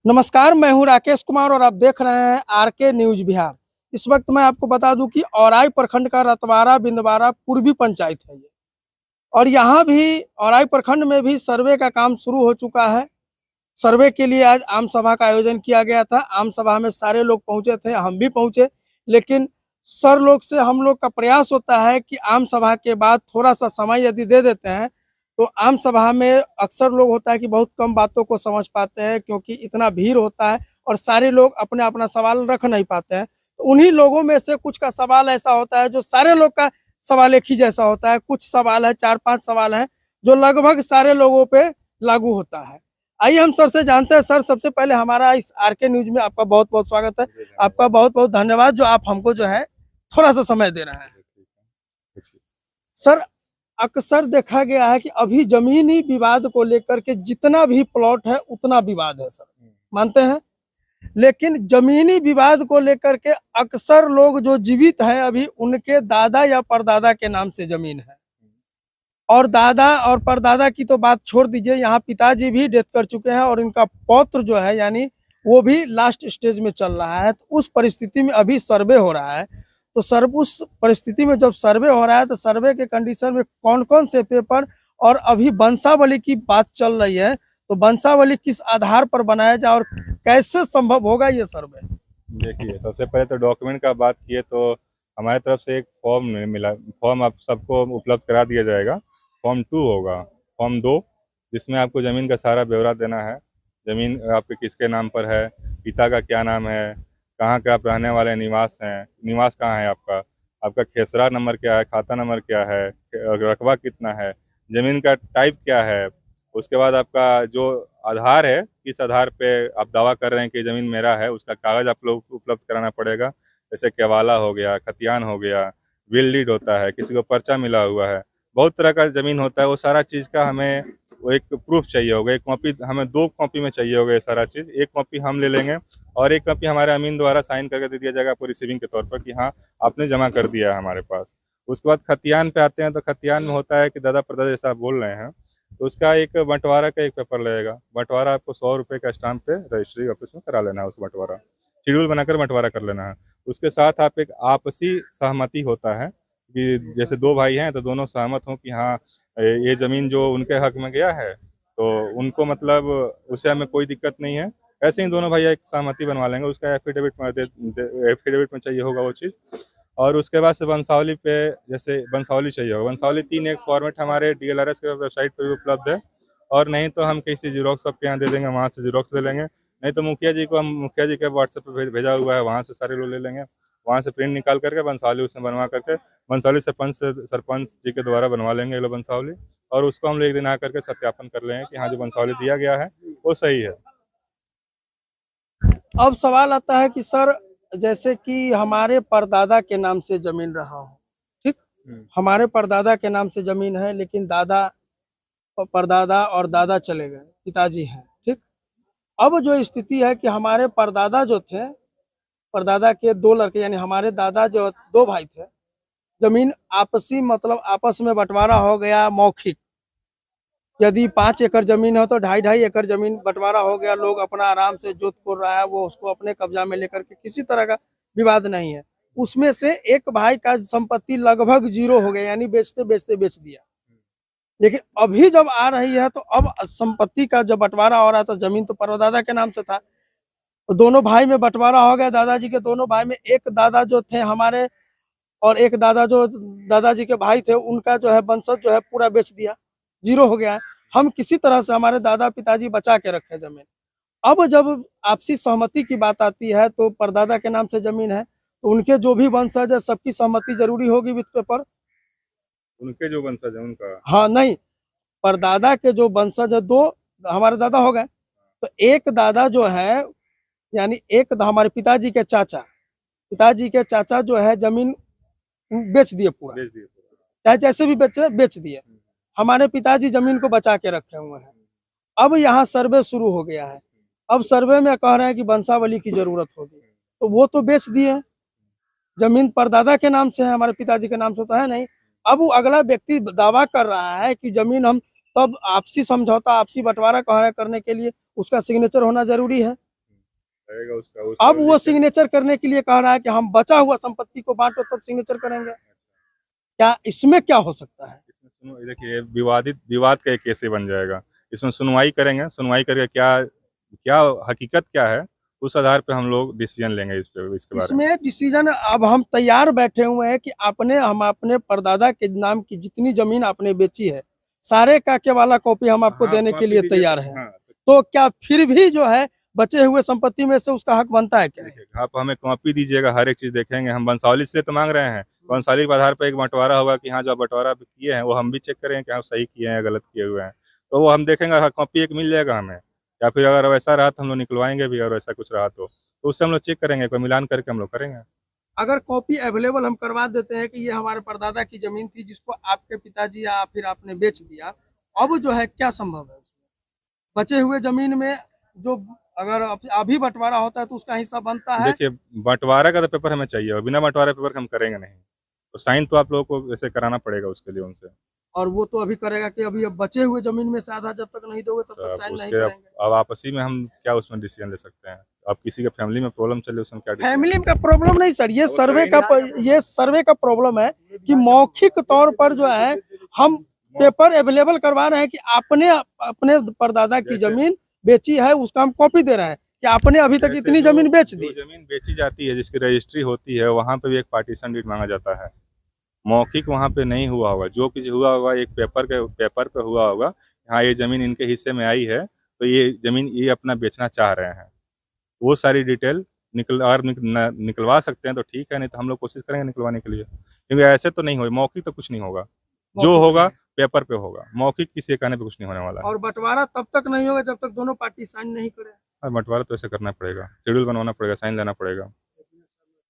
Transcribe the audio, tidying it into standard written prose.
नमस्कार, मैं हूं राकेश कुमार और आप देख रहे हैं आरके न्यूज बिहार। इस वक्त मैं आपको बता दूं कि औराई प्रखंड का रतवारा बिंदवारा पूर्वी पंचायत है ये। और यहाँ भी औराई प्रखंड में भी सर्वे का काम शुरू हो चुका है। सर्वे के लिए आज आम सभा का आयोजन किया गया था। आम सभा में सारे लोग पहुंचे थे, हम भी पहुंचे। लेकिन सर लोग से हम लोग का प्रयास होता है कि आम सभा के बाद थोड़ा सा समय यदि दे देते हैं तो आम सभा में अक्सर लोग होता है कि बहुत कम बातों को समझ पाते हैं, क्योंकि इतना भीड़ होता है और सारे लोग अपने अपना सवाल रख नहीं पाते हैं। तो उन्हीं लोगों में से कुछ का सवाल ऐसा होता है जो सारे लोग का सवाल एक ही जैसा होता है। कुछ सवाल है, 4-5 सवाल हैं जो लगभग सारे लोगों पे लागू होता है। आइए हम सर से जानते हैं। सर, सबसे पहले हमारा इस आरके न्यूज में आपका बहुत बहुत स्वागत है। आपका बहुत बहुत धन्यवाद जो आप हमको जो है थोड़ा सा समय दे रहे हैं। सर, अक्सर देखा गया है कि अभी जमीनी विवाद को लेकर के जितना भी प्लॉट है उतना विवाद है सर, मानते हैं। लेकिन जमीनी विवाद को लेकर के अक्सर लोग जो जीवित हैं अभी उनके दादा या परदादा के नाम से जमीन है। और दादा और परदादा की तो बात छोड़ दीजिए, यहाँ पिताजी भी डेथ कर चुके हैं और इनका पौत्र जो है यानी वो भी लास्ट स्टेज में चल रहा है। तो उस परिस्थिति में अभी सर्वे हो रहा है। तो सर, उस परिस्थिति में जब सर्वे हो रहा है तो सर्वे के कंडीशन में कौन कौन से पेपर और अभी वंशावली की बात चल रही है, तो वंशावली किस आधार पर बनाया जाए और कैसे संभव होगा ये सर्वे? देखिए, सबसे पहले तो डॉक्यूमेंट का बात किए तो हमारी तरफ से एक फॉर्म मिला। फॉर्म आप सबको उपलब्ध करा दिया जाएगा। फॉर्म 2 होगा, फॉर्म 2, जिसमें आपको ज़मीन का सारा ब्यौरा देना है। ज़मीन आपके किसके नाम पर है, पिता का क्या नाम है, कहाँ के आप रहने वाले निवास हैं, निवास कहाँ है आपका, आपका खेसरा नंबर क्या है, खाता नंबर क्या है, रकबा कितना है, ज़मीन का टाइप क्या है। उसके बाद आपका जो आधार है, किस आधार पे आप दावा कर रहे हैं कि ज़मीन मेरा है, उसका कागज़ आप लोग उपलब्ध कराना पड़ेगा। जैसे केवाला हो गया, खतियान हो गया, विल डीड होता है, किसी को पर्चा मिला हुआ है, बहुत तरह का ज़मीन होता है। वो सारा चीज़ का हमें वो एक प्रूफ चाहिए होगा। एक कॉपी हमें 2 कॉपी में चाहिए होगा ये सारा चीज़। एक कॉपी हम ले लेंगे और एक कॉपी हमारे अमीन द्वारा साइन करके दे दिया जाएगा आपको रिसीविंग के तौर पर कि हाँ, आपने जमा कर दिया है हमारे पास। उसके बाद खतियान पे आते हैं, तो खतियान में होता है कि दादा परदादा जैसा आप बोल रहे हैं, तो उसका एक बंटवारा का एक पेपर लगेगा। बंटवारा आपको 100 रुपये का स्टाम्प पे रजिस्ट्री ऑफिस में करा लेना है। उस बंटवारा शेड्यूल बनाकर बंटवारा कर लेना है। उसके साथ आप एक आपसी सहमति होता है कि जैसे 2 भाई हैं तो दोनों सहमत हों कि हाँ, ये ज़मीन जो उनके हक में गया है तो उनको मतलब उससे हमें कोई दिक्कत नहीं है। ऐसे ही दोनों भाई एक सहमति बनवा लेंगे। उसका एफिडेविट में चाहिए होगा वो चीज़। और उसके बाद से वंशावली पे, जैसे वंशावली चाहिए होगा। वंशावली 3 एक फॉर्मेट हमारे डीएलआरएस के वेबसाइट पर भी उपलब्ध है। और नहीं तो हम किसी ज़ेरॉक्स शॉप के यहाँ दे देंगे, वहाँ से ज़ेरॉक्स ले लेंगे। नहीं तो मुखिया जी को हम मुखिया जी के व्हाट्सएप पे भेजा हुआ है, वहाँ से सारे लोग ले लेंगे। वहाँ से प्रिंट निकाल करके वंशावली उसमें बनवा करके वंशावली सरपंच जी के द्वारा बनवा लेंगे ये लोग वंशावली। और उसको हम लोग एक दिन आ करके सत्यापन कर लेंगे कि हाँ, जो वंशावली दिया गया है वो सही है। अब सवाल आता है कि सर, जैसे कि हमारे परदादा के नाम से जमीन रहा हो, ठीक, हमारे परदादा के नाम से जमीन है, लेकिन दादा परदादा और दादा चले गए, पिताजी हैं, ठीक। अब जो स्थिति है कि हमारे परदादा जो थे, परदादा के 2 लड़के यानी हमारे दादा जो 2 भाई थे, जमीन आपसी मतलब आपस में बंटवारा हो गया मौखिक। यदि 5 एकड़ जमीन है तो 2.5-2.5 एकड़ जमीन बंटवारा हो गया। लोग अपना आराम से जोत कोड़ रहा है, वो उसको अपने कब्जा में लेकर के, किसी तरह का विवाद नहीं है। उसमें से एक भाई का संपत्ति लगभग 0 हो गया, यानी बेचते बेचते बेच दिया। लेकिन अभी जब आ रही है तो अब संपत्ति का जब बंटवारा हो रहा था, जमीन तो परदादा के नाम से था, तो दोनों भाई में बंटवारा हो गया। दादाजी के दोनों भाई में एक दादा जो थे हमारे और एक दादा जो दादाजी के भाई थे, उनका जो है वंशज जो है पूरा बेच दिया, 0 हो गया है। हम किसी तरह से हमारे दादा पिताजी बचा के रखे जमीन। अब जब आपसी सहमति की बात आती है तो परदादा के नाम से जमीन है, तो उनके जो भी वंशज है सबकी सहमति जरूरी होगी विथ पेपर। उनके जो वंशज है उनका। हाँ, नहीं, परदादा के जो वंशज है 2 हमारे दादा हो गए, तो एक दादा जो है यानी एक हमारे पिताजी के चाचा जो है जमीन बेच दिए पूरा, बेच दिए पूरा। चाहे जैसे भी बेचे बेच दिए। हमारे पिताजी जमीन को बचा के रखे हुए हैं। अब यहाँ सर्वे शुरू हो गया है। अब सर्वे में कह रहे हैं कि वंशावली की जरूरत होगी, तो वो तो बेच दिए, जमीन परदादा के नाम से है, हमारे पिताजी के नाम से तो है नहीं। अब वो अगला व्यक्ति दावा कर रहा है कि जमीन हम, तब आपसी समझौता आपसी बंटवारा करने के लिए उसका सिग्नेचर होना जरूरी है। रहेगा उसका अब वो सिग्नेचर करने के लिए कह रहा है कि हम बचा हुआ संपत्ति को बांटो तब सिग्नेचर करेंगे। क्या इसमें क्या हो सकता है? देखिए विवाद का एक केस ही बन जाएगा। इसमें सुनवाई करेंगे, सुनवाई करके क्या क्या हकीकत क्या है उस आधार पे हम लोग डिसीजन लेंगे इसके बारे में। इसमें डिसीजन अब हम तैयार बैठे हुए हैं कि हम अपने परदादा के नाम की जितनी जमीन आपने बेची है सारे का वाला कॉपी हम आपको हाँ, देने के कॉपी लिए दीजिए तैयार तो हैं। हाँ, तो क्या फिर भी जो है बचे हुए संपत्ति में से उसका हक बनता है क्या? देखिए आप हमें कॉपी दीजिएगा, हर एक चीज़ देखेंगे। हम वंशावली इसलिए तो माँग रहे हैं, वंशावली के आधार पे एक बँटवारा होगा कि हाँ, जो बँटवारा किए हैं वो हम भी चेक करेंगे कि हाँ, सही किए हैं या गलत किए हुए हैं। तो वो हम देखेंगे, हाँ, कॉपी एक मिल जाएगा हमें, या फिर अगर वैसा रहा तो हम लोग निकलवाएँगे भी, अगर वैसा कुछ रहा तो। तो उससे हम लोग चेक करेंगे, कोई मिलान करके हम लोग करेंगे। अगर कॉपी अवेलेबल हम करवा देते हैं कि ये हमारे परदादा की जमीन थी जिसको आपके पिताजी या फिर आपने बेच दिया, अब जो है क्या संभव है उसमें? बचे हुए जमीन में जो अगर अभी बंटवारा होता है तो उसका हिस्सा बनता है। देखिए, बँटवारा का तो पेपर हमें चाहिए और बिना बँटवारे पेपर के हम करेंगे नहीं। तो साइन तो आप लोगों को वैसे कराना पड़ेगा उसके लिए उनसे। और वो तो अभी करेगा कि अभी अब बचे हुए जमीन में से आधा जब तक नहीं दोगे तब तो तक अब साइन नहीं उसके करेंगे। अब आपसी में हम क्या उसमें डिसीजन ले सकते हैं? अब किसी के फैमिली में प्रॉब्लम चले उसमें क्या डिसीजन? फैमिली का प्रॉब्लम नहीं सर, ये सर्वे का प्रॉब्लम है कि मौखिक तौर पर जो है हम पेपर अवेलेबल करवा रहे हैं कि आपने अपने परदादा की जमीन बेची है, उसका हम कॉपी दे रहे हैं कि आपने अभी तक इतनी जमीन बेच दी। जो जमीन बेची जाती है जिसकी रजिस्ट्री होती है वहाँ पे भी एक पार्टीशन डीड मांगा जाता है। मौखिक वहाँ पे नहीं हुआ होगा, जो कुछ हुआ होगा एक पेपर पे हुआ होगा। हाँ, ये जमीन इनके हिस्से में आई है तो ये जमीन ये अपना बेचना चाह रहे हैं। वो सारी डिटेल निकलवा सकते हैं तो ठीक है, नहीं तो हम लोग कोशिश करेंगे निकलवाने के लिए, क्योंकि ऐसे तो नहीं होगा, मौखिक तो कुछ नहीं होगा। जो होगा पेपर पे होगा, मौखिक किसी के कहने पे कुछ नहीं होने वाला है। और बंटवारा तब तक नहीं होगा जब तक दोनों पार्टी साइन नहीं करे। बंटवारा तो ऐसे करना पड़ेगा, शेड्यूल बनवाना पड़ेगा, साइन लेना पड़ेगा।